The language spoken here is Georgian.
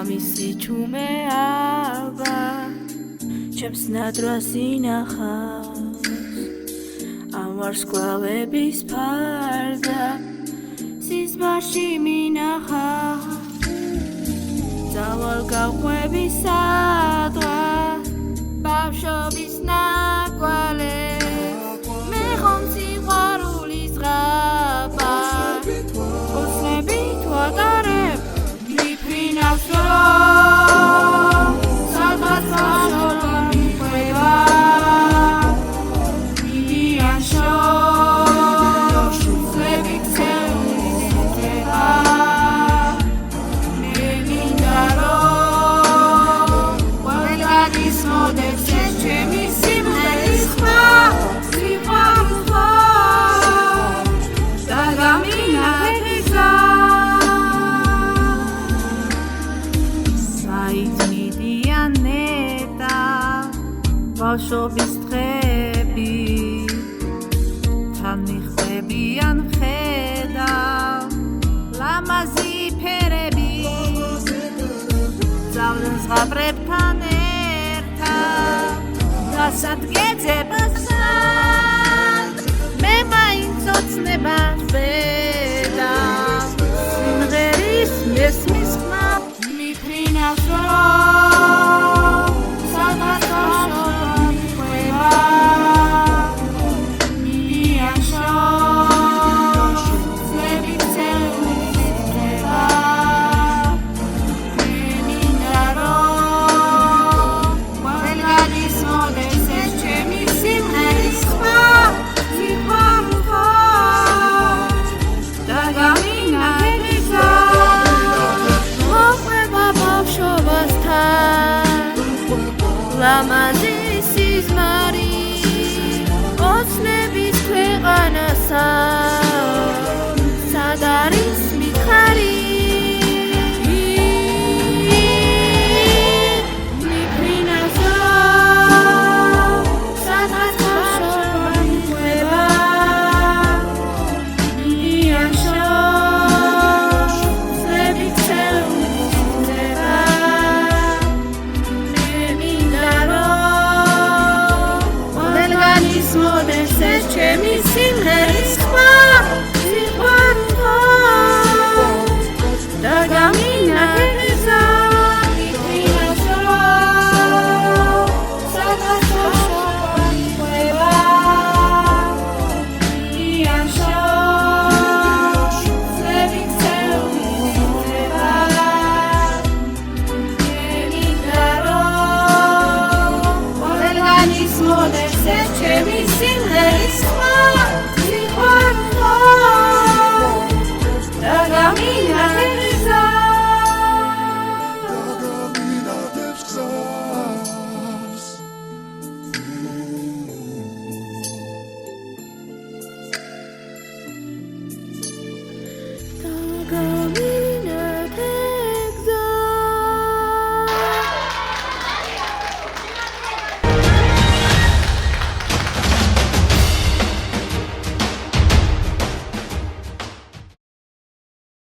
მამისი ჩუმე აბა ჩემს ნადრას ინახავს ამ ვარსკვლავების ფარდა სიზმარში მინახა ძავალ გაყვები სადღაც ბავშვობის ნაკვალებს მე ხომ სიყვარულის ღაბა ოცნებით ვატარებ მიფრინავს რომ სადღაც ბავშვობა მიყვება მიდიან შორს ძლები ქცეულის იწება მე მინდა რომ ყველგანის მოდეს ეს ჩემი სიმღერის ხმა სიყვარულს და გამინახე გზა საიდნიდიან ნეტა ბავშვობის დღები თან მიხვდებიან ხედავ ლამაზი ფერები ძავენ ზღაპრებთან ერთად დასადგეძებასთან მე მაინც ოცნება ხვდა სიმღერის მესმის ხმა მიფრინავს რომ სადღაც ბავშვობა მიყვება მიდიან შორს ძლები ქცეულის იწება მე მინდა რომ ყველგანის მოდეს ეს ჩემი სიმღერის ხმა სიყვარულს და გამინახე გზა მოყვება ბავშვობასთან ლამაზი სიზმარი ოცნების ქვეყანასა სად არის მითხარი მიფრინავს რომ სადღაც ბავშვობა მიყვება მიდიან შორს ძლები ქცეულის იწება მე მინდა რომ ყველგანის მოდეს ეს ჩემი